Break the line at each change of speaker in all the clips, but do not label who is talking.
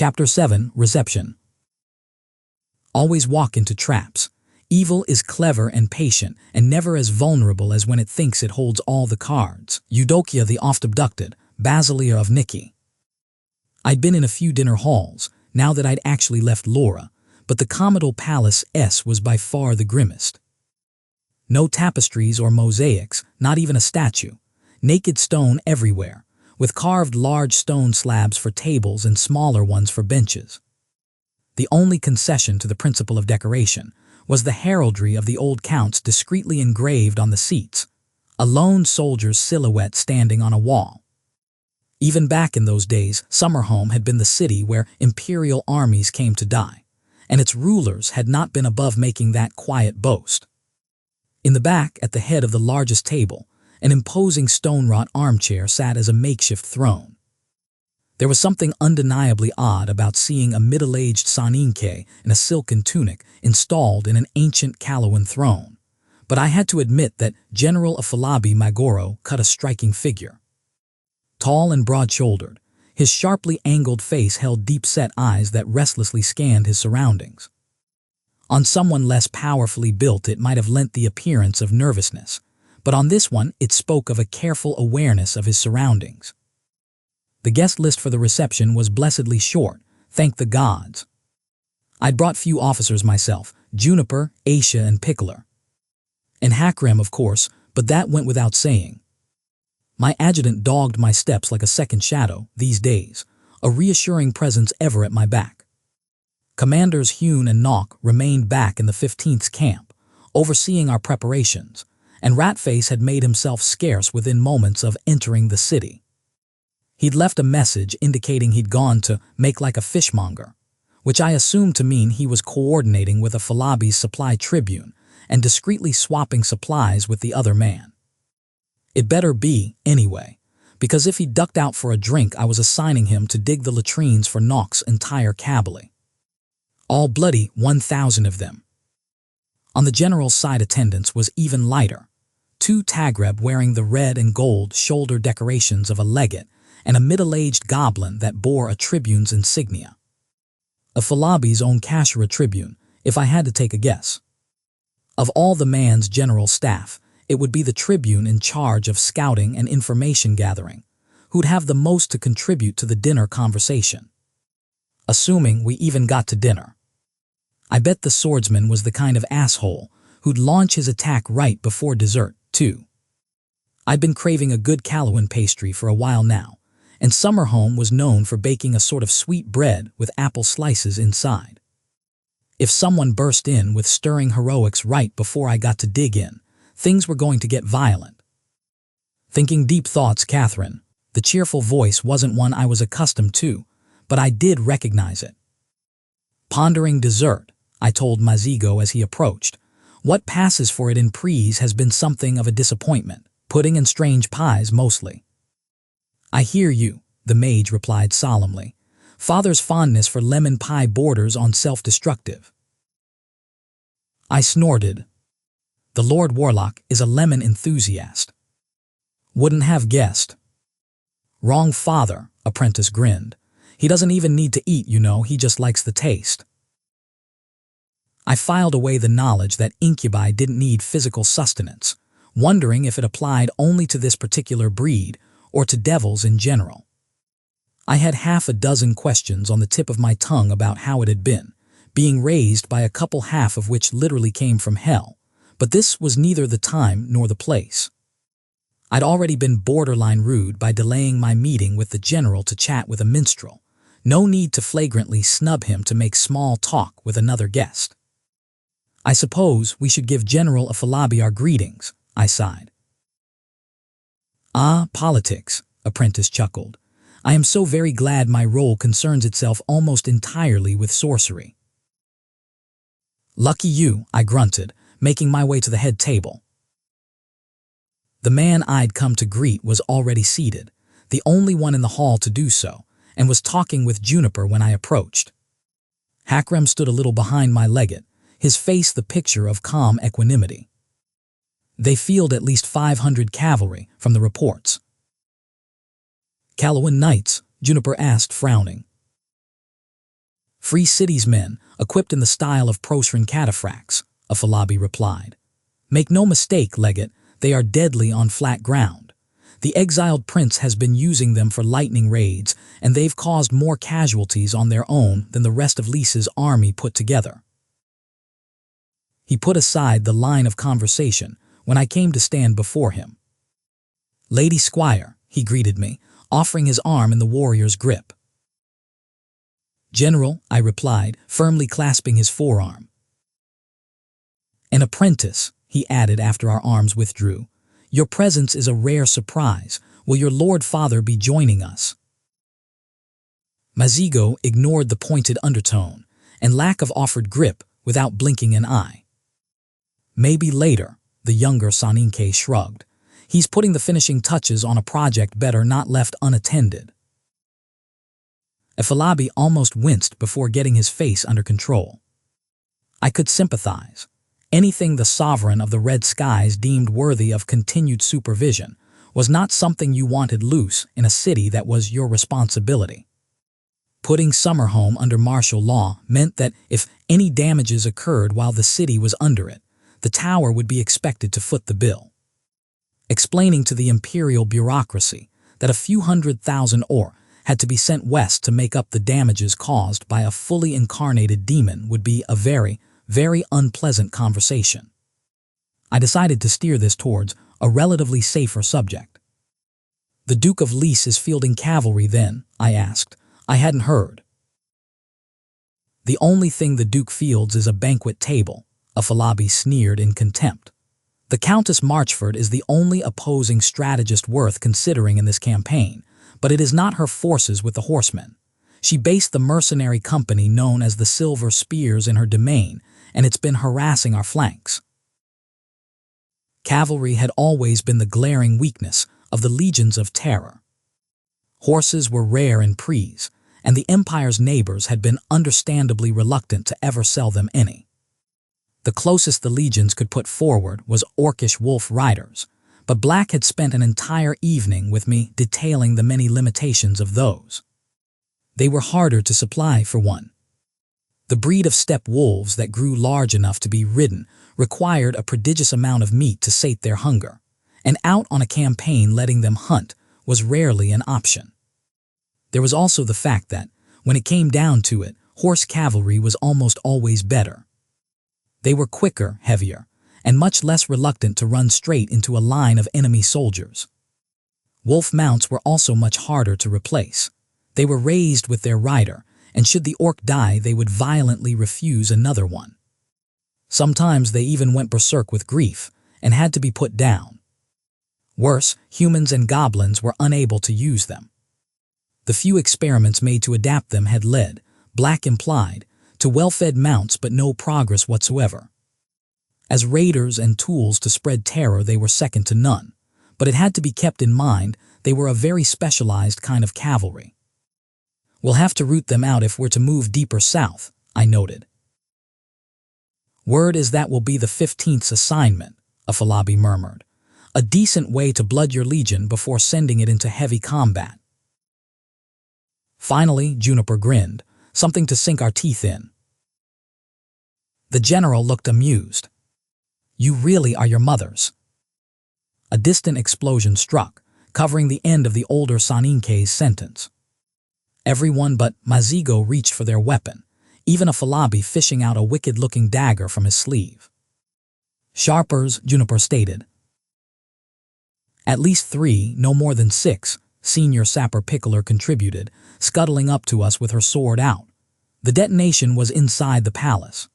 Chapter 7. Reception. Always walk into traps. Evil is clever and patient, and never as vulnerable as when it thinks it holds all the cards. Eudokia the oft-abducted, Basilia of Niki. I'd been in a few dinner halls, now that I'd actually left Laura, but the Comital Palace was by far the grimmest. No tapestries or mosaics, not even a statue. Naked stone everywhere, with carved large stone slabs for tables and smaller ones for benches. The only concession to the principle of decoration was the heraldry of the old counts discreetly engraved on the seats, a lone soldier's silhouette standing on a wall. Even back in those days, Summerhome had been the city where imperial armies came to die, and its rulers had not been above making that quiet boast. In the back, at the head of the largest table, an imposing stone-wrought armchair sat as a makeshift throne. There was something undeniably odd about seeing a middle-aged Saninke in a silken tunic installed in an ancient Calawan throne, but I had to admit that General Afolabi Magoro cut a striking figure. Tall and broad-shouldered, his sharply angled face held deep-set eyes that restlessly scanned his surroundings. On someone less powerfully built it might have lent the appearance of nervousness, but on this one it spoke of a careful awareness of his surroundings. The guest list for the reception was blessedly short, thank the gods. I'd brought few officers myself, Juniper, Aisha, and Pickler. And Hakrem, of course, but that went without saying. My adjutant dogged my steps like a second shadow these days, a reassuring presence ever at my back. Commanders Hune and Nock remained back in the 15th camp, overseeing our preparations, and Ratface had made himself scarce within moments of entering the city. He'd left a message indicating he'd gone to make like a fishmonger, which I assumed to mean he was coordinating with Afolabi's supply tribune and discreetly swapping supplies with the other man. It better be, anyway, because if he ducked out for a drink I was assigning him to dig the latrines for Nock's entire cavalry. All bloody 1,000 of them. On the general's side attendance was even lighter, 2 Tagreb wearing the red and gold shoulder decorations of a legate and a middle-aged goblin that bore a tribune's insignia. Afolabi's own Kashira tribune, if I had to take a guess. Of all the man's general staff, it would be the tribune in charge of scouting and information gathering, who'd have the most to contribute to the dinner conversation. Assuming we even got to dinner. I bet the swordsman was the kind of asshole who'd launch his attack right before dessert, too. I'd been craving a good Calawan pastry for a while now, and Summerhome was known for baking a sort of sweet bread with apple slices inside. If someone burst in with stirring heroics right before I got to dig in, things were going to get violent. Thinking deep thoughts, Catherine. The cheerful voice wasn't one I was accustomed to, but I did recognize it. Pondering dessert, I told Mazigo as he approached. What passes for it in Pries has been something of a disappointment, pudding and strange pies mostly. I hear you, the mage replied solemnly. Father's fondness for lemon pie borders on self-destructive. I snorted. The Lord Warlock is a lemon enthusiast. Wouldn't have guessed. Wrong father, Apprentice grinned. He doesn't even need to eat, you know, he just likes the taste. I filed away the knowledge that incubi didn't need physical sustenance, wondering if it applied only to this particular breed or to devils in general. I had half a dozen questions on the tip of my tongue about how it had been, being raised by a couple half of which literally came from hell, but this was neither the time nor the place. I'd already been borderline rude by delaying my meeting with the general to chat with a minstrel. No need to flagrantly snub him to make small talk with another guest. I suppose we should give General Afolabi our greetings, I sighed. Ah, politics, Apprentice chuckled. I am so very glad my role concerns itself almost entirely with sorcery. Lucky you, I grunted, making my way to the head table. The man I'd come to greet was already seated, the only one in the hall to do so, and was talking with Juniper when I approached. Hakrem stood a little behind my legate, his face the picture of calm equanimity. They field at least 500 cavalry, from the reports. Calawan Knights, Juniper asked, frowning. Free cities men, equipped in the style of Prosrin cataphracts, Afolabi replied. Make no mistake, Legate, they are deadly on flat ground. The exiled prince has been using them for lightning raids, and they've caused more casualties on their own than the rest of Lisa's army put together. He put aside the line of conversation when I came to stand before him. Lady Squire, he greeted me, offering his arm in the warrior's grip. General, I replied, firmly clasping his forearm. An apprentice, he added after our arms withdrew. Your presence is a rare surprise. Will your Lord Father be joining us? Mazigo ignored the pointed undertone and lack of offered grip without blinking an eye. Maybe later, the younger Saninke shrugged. He's putting the finishing touches on a project better not left unattended. Afolabi almost winced before getting his face under control. I could sympathize. Anything the sovereign of the red skies deemed worthy of continued supervision was not something you wanted loose in a city that was your responsibility. Putting Summerhome under martial law meant that if any damages occurred while the city was under it, the tower would be expected to foot the bill. Explaining to the imperial bureaucracy that a few 100,000 ore had to be sent west to make up the damages caused by a fully incarnated demon would be a very, very unpleasant conversation. I decided to steer this towards a relatively safer subject. The Duke of Lys is fielding cavalry then, I asked. I hadn't heard. The only thing the Duke fields is a banquet table, Afolabi sneered in contempt. The Countess Marchford is the only opposing strategist worth considering in this campaign, but it is not her forces with the horsemen. She based the mercenary company known as the Silver Spears in her domain, and it's been harassing our flanks. Cavalry had always been the glaring weakness of the legions of terror. Horses were rare in Pries, and the Empire's neighbors had been understandably reluctant to ever sell them any. The closest the legions could put forward was Orcish wolf riders, but Black had spent an entire evening with me detailing the many limitations of those. They were harder to supply, for one. The breed of steppe wolves that grew large enough to be ridden required a prodigious amount of meat to sate their hunger, and out on a campaign letting them hunt was rarely an option. There was also the fact that, when it came down to it, horse cavalry was almost always better. They were quicker, heavier, and much less reluctant to run straight into a line of enemy soldiers. Wolf mounts were also much harder to replace. They were raised with their rider, and should the orc die, they would violently refuse another one. Sometimes they even went berserk with grief and had to be put down. Worse, humans and goblins were unable to use them. The few experiments made to adapt them had led, Black implied, to well-fed mounts but no progress whatsoever. As raiders and tools to spread terror, they were second to none, but it had to be kept in mind they were a very specialized kind of cavalry. We'll have to root them out if we're to move deeper south, I noted. Word is that will be the 15th assignment, Afolabi murmured. A decent way to blood your legion before sending it into heavy combat. Finally, Juniper grinned, something to sink our teeth in. The general looked amused. You really are your mother's. A distant explosion struck, covering the end of the older Saninke's sentence. Everyone but Mazigo reached for their weapon, even Afolabi fishing out a wicked-looking dagger from his sleeve. Sharpers, Juniper stated. At least 3, no more than 6, Senior Sapper Pickler contributed, scuttling up to us with her sword out. The detonation was inside the palace.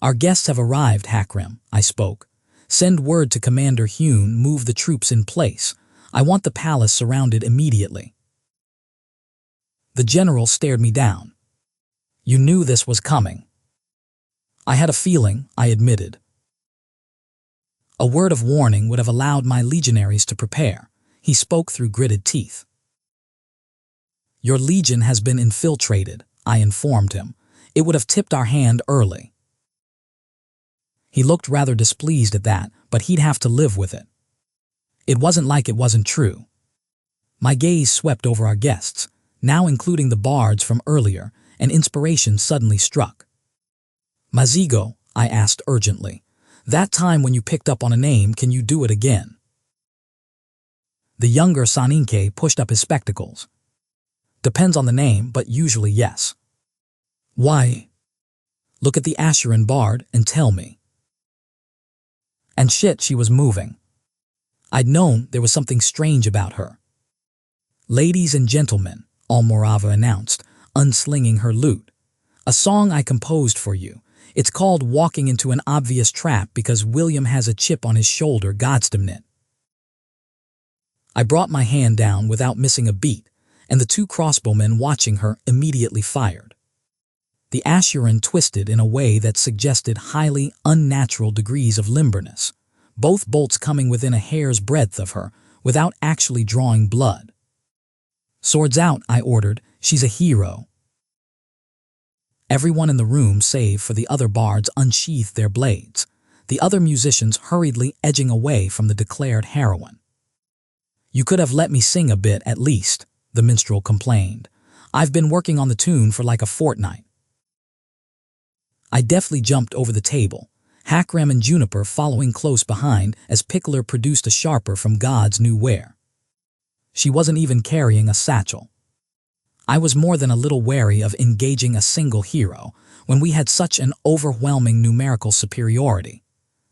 Our guests have arrived, Hakrim, I spoke. Send word to Commander Hune, move the troops in place. I want the palace surrounded immediately. The general stared me down. You knew this was coming. I had a feeling, I admitted. A word of warning would have allowed my legionaries to prepare. He spoke through gritted teeth. Your legion has been infiltrated, I informed him. It would have tipped our hand early. He looked rather displeased at that, but he'd have to live with it. It wasn't like it wasn't true. My gaze swept over our guests, now including the bards from earlier, and inspiration suddenly struck. "Mazigo," I asked urgently, "that time when you picked up on a name, can you do it again?" The younger Saninke pushed up his spectacles. "Depends on the name, but usually yes." "Why?" "Look at the Asheran bard and tell me." And shit, she was moving. I'd known there was something strange about her. "Ladies and gentlemen," Almorava announced, unslinging her lute, "a song I composed for you. It's called Walking into an Obvious Trap because William has a chip on his shoulder, godsdamn. I brought my hand down without missing a beat, and the two crossbowmen watching her immediately fired. The Asheran twisted in a way that suggested highly unnatural degrees of limberness, both bolts coming within a hair's breadth of her without actually drawing blood. "Swords out," I ordered. "She's a hero." Everyone in the room, save for the other bards, unsheathed their blades, the other musicians hurriedly edging away from the declared heroine. "You could have let me sing a bit at least," the minstrel complained. "I've been working on the tune for like a fortnight." I deftly jumped over the table, Hakram and Juniper following close behind as Pickler produced a sharper from God's new ware. She wasn't even carrying a satchel. I was more than a little wary of engaging a single hero when we had such an overwhelming numerical superiority.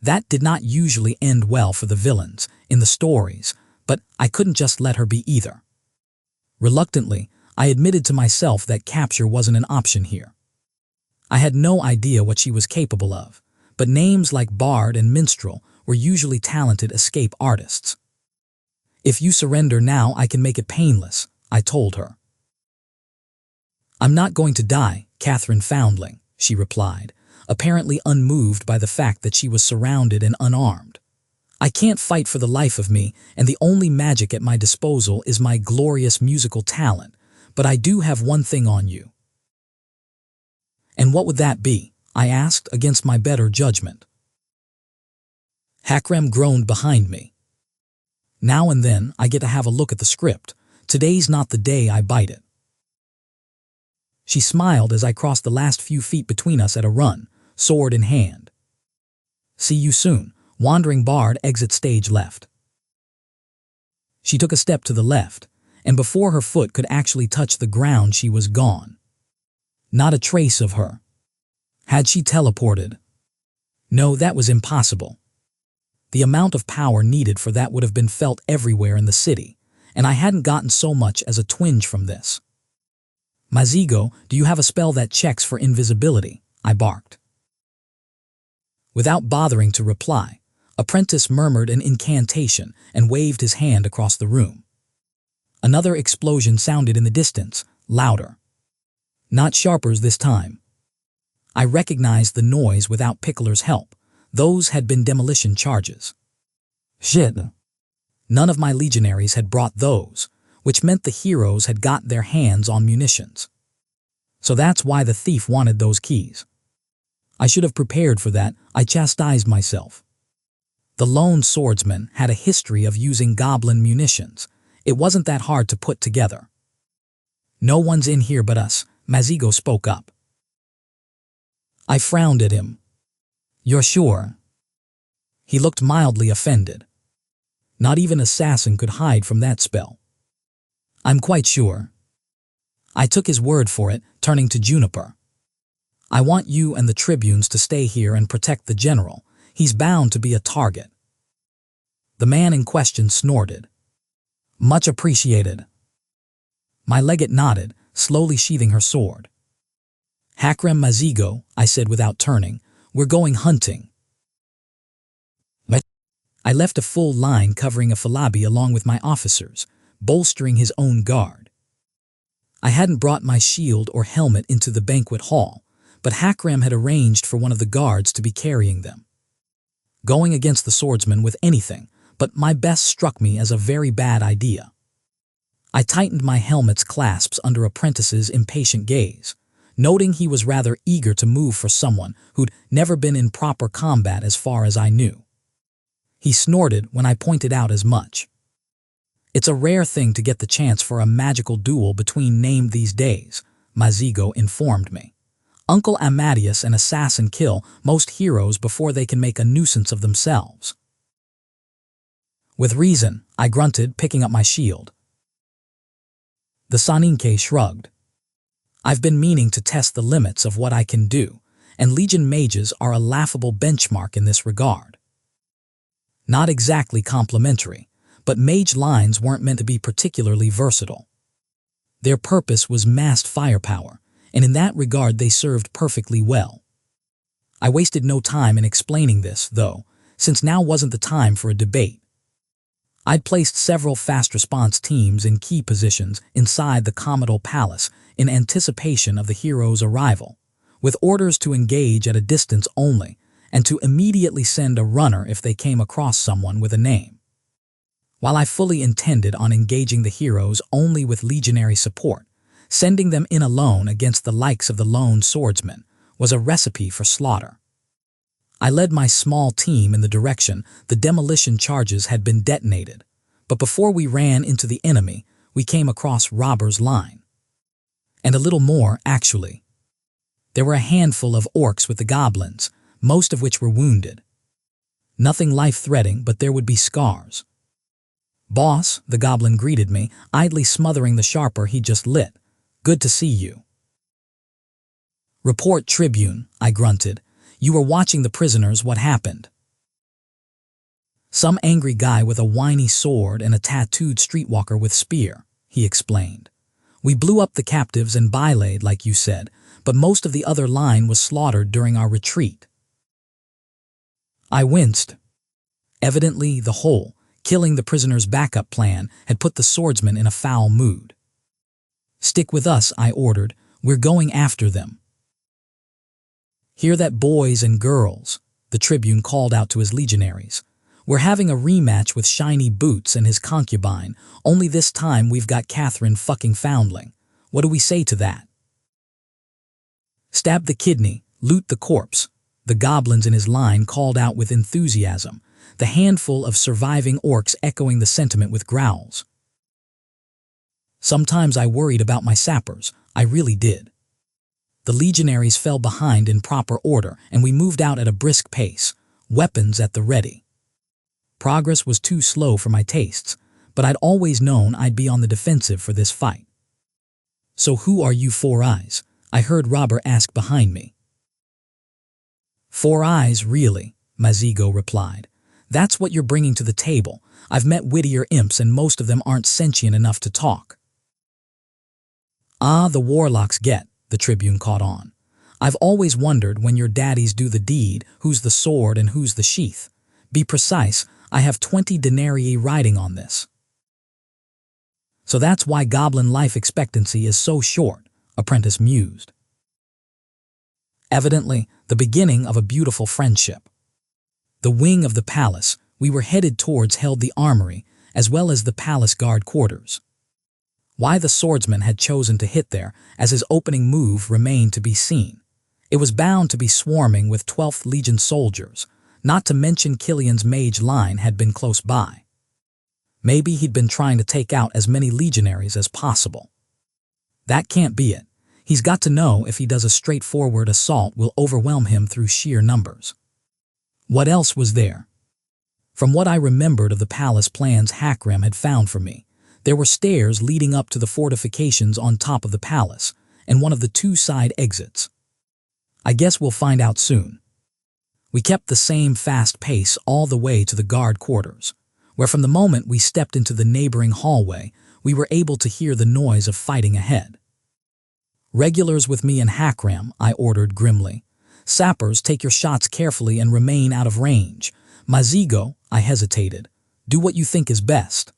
That did not usually end well for the villains in the stories, but I couldn't just let her be either. Reluctantly, I admitted to myself that capture wasn't an option here. I had no idea what she was capable of, but names like Bard and Minstrel were usually talented escape artists. "If you surrender now, I can make it painless," I told her. "I'm not going to die, Catherine Foundling," she replied, apparently unmoved by the fact that she was surrounded and unarmed. "I can't fight for the life of me, and the only magic at my disposal is my glorious musical talent, but I do have one thing on you." "And what would that be?" I asked against my better judgment. Hakram groaned behind me. "Now and then I get to have a look at the script. Today's not the day I bite it." She smiled as I crossed the last few feet between us at a run, sword in hand. "See you soon." Wandering Bard exit stage left. She took a step to the left, and before her foot could actually touch the ground, she was gone. Not a trace of her. Had she teleported? No, that was impossible. The amount of power needed for that would have been felt everywhere in the city, and I hadn't gotten so much as a twinge from this. "Mazigo, do you have a spell that checks for invisibility?" I barked. Without bothering to reply, Apprentice murmured an incantation and waved his hand across the room. Another explosion sounded in the distance, louder. Not Sharper's this time. I recognized the noise without Pickler's help. Those had been demolition charges. Shit. None of my legionaries had brought those, which meant the heroes had got their hands on munitions. So that's why the thief wanted those keys. I should have prepared for that, I chastised myself. The lone swordsman had a history of using goblin munitions. It wasn't that hard to put together. "No one's in here but us," Mazigo spoke up. I frowned at him. "You're sure?" He looked mildly offended. Not even assassin could hide from that spell. "I'm quite sure." I took his word for it, turning to Juniper. "I want you and the tribunes to stay here and protect the general. He's bound to be a target." The man in question snorted. "Much appreciated." My legate nodded, slowly sheathing her sword. "Hakram Mazigo," I said without turning, "we're going hunting." I left a full line covering Afolabi along with my officers, bolstering his own guard. I hadn't brought my shield or helmet into the banquet hall, but Hakram had arranged for one of the guards to be carrying them. Going against the swordsman with anything but my best struck me as a very bad idea. I tightened my helmet's clasps under Apprentice's impatient gaze, noting he was rather eager to move for someone who'd never been in proper combat as far as I knew. He snorted when I pointed out as much. It's a rare thing to get the chance for a magical duel between named these days, Mazigo informed me. Uncle Amadeus and Assassin kill most heroes before they can make a nuisance of themselves. With reason, I grunted, picking up my shield. The Saninke shrugged. I've been meaning to test the limits of what I can do, and Legion mages are a laughable benchmark in this regard. Not exactly complimentary, but mage lines weren't meant to be particularly versatile. Their purpose was massed firepower, and in that regard they served perfectly well. I wasted no time in explaining this, though, since now wasn't the time for a debate. I'd placed several fast response teams in key positions inside the Comital Palace in anticipation of the hero's arrival, with orders to engage at a distance only and to immediately send a runner if they came across someone with a name. While I fully intended on engaging the heroes only with legionary support, sending them in alone against the likes of the lone swordsman was a recipe for slaughter. I led my small team in the direction the demolition charges had been detonated, but before we ran into the enemy, we came across Robber's line. And a little more, actually. There were a handful of orcs with the goblins, most of which were wounded. Nothing life-threatening, but there would be scars. "Boss," the goblin greeted me, idly smothering the sharper he just lit. "Good to see you." "Report, Tribune," I grunted. "You were watching the prisoners. What happened?" "Some angry guy with a whiny sword and a tattooed streetwalker with spear," he explained. "We blew up the captives and bylaid, like you said, but most of the other line was slaughtered during our retreat." I winced. Evidently, the whole killing the prisoners' backup plan had put the swordsman in a foul mood. "Stick with us," I ordered. "We're going after them." "Hear that, boys and girls?" the Tribune called out to his legionaries. "We're having a rematch with Shiny Boots and his concubine, only this time we've got Catherine fucking Foundling. What do we say to that?" "Stab the kidney, loot the corpse," the goblins in his line called out with enthusiasm, the handful of surviving orcs echoing the sentiment with growls. Sometimes I worried about my sappers, I really did. The legionaries fell behind in proper order, and we moved out at a brisk pace, weapons at the ready. Progress was too slow for my tastes, but I'd always known I'd be on the defensive for this fight. "So who are you Four Eyes?" I heard Robber ask behind me. "Four Eyes, really," Mazigo replied. "That's what you're bringing to the table. I've met wittier imps and most of them aren't sentient enough to talk." "Ah, the warlocks get," the Tribune caught on. "I've always wondered when your daddies do the deed, who's the sword and who's the sheath. Be precise, I have 20 denarii riding on this." "So that's why goblin life expectancy is so short," Apprentice mused. Evidently, the beginning of a beautiful friendship. The wing of the palace we were headed towards held the armory, as well as the palace guard quarters. Why the swordsman had chosen to hit there as his opening move remained to be seen. It was bound to be swarming with 12th Legion soldiers, not to mention Killian's mage line had been close by. Maybe he'd been trying to take out as many legionaries as possible. That can't be it. He's got to know if he does a straightforward assault will overwhelm him through sheer numbers. What else was there? From what I remembered of the palace plans Hakram had found for me, there were stairs leading up to the fortifications on top of the palace, and one of the 2 side exits. I guess we'll find out soon. We kept the same fast pace all the way to the guard quarters, where from the moment we stepped into the neighboring hallway, we were able to hear the noise of fighting ahead. "Regulars with me and Hakram," I ordered grimly. "Sappers, take your shots carefully and remain out of range. Mazigo," I hesitated. "Do what you think is best."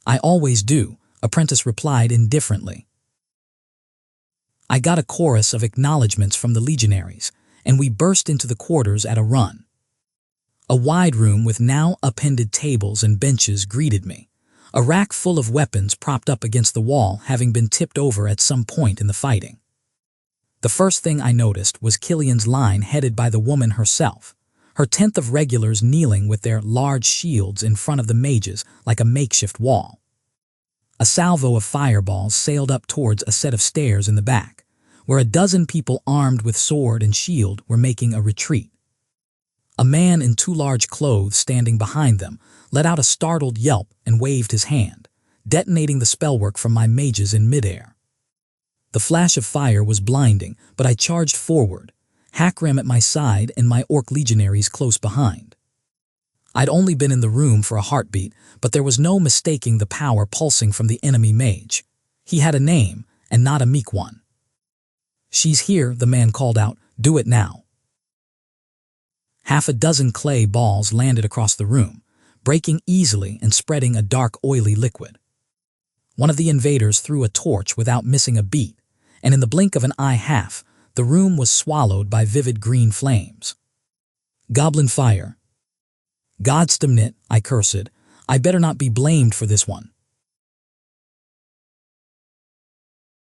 "I always do," Apprentice replied indifferently. I got a chorus of acknowledgments from the legionaries, and we burst into the quarters at a run. A wide room with now upended tables and benches greeted me, a rack full of weapons propped up against the wall having been tipped over at some point in the fighting. The first thing I noticed was Killian's line headed by the woman herself, her 10th of regulars kneeling with their large shields in front of the mages like a makeshift wall. A salvo of fireballs sailed up towards a set of stairs in the back, where a dozen people armed with sword and shield were making a retreat. A man in too large clothes standing behind them let out a startled yelp and waved his hand, detonating the spellwork from my mages in midair. The flash of fire was blinding, but I charged forward, Hakram at my side and my orc legionaries close behind. I'd only been in the room for a heartbeat, but there was no mistaking the power pulsing from the enemy mage. He had a name, and not a meek one. "She's here," the man called out. "Do it now." Half a dozen clay balls landed across the room, breaking easily and spreading a dark, oily liquid. One of the invaders threw a torch without missing a beat, and in the blink of an eye the room was swallowed by vivid green flames. "Goblinfire." "Godsdamnit," I cursed. "I better not be blamed for this one."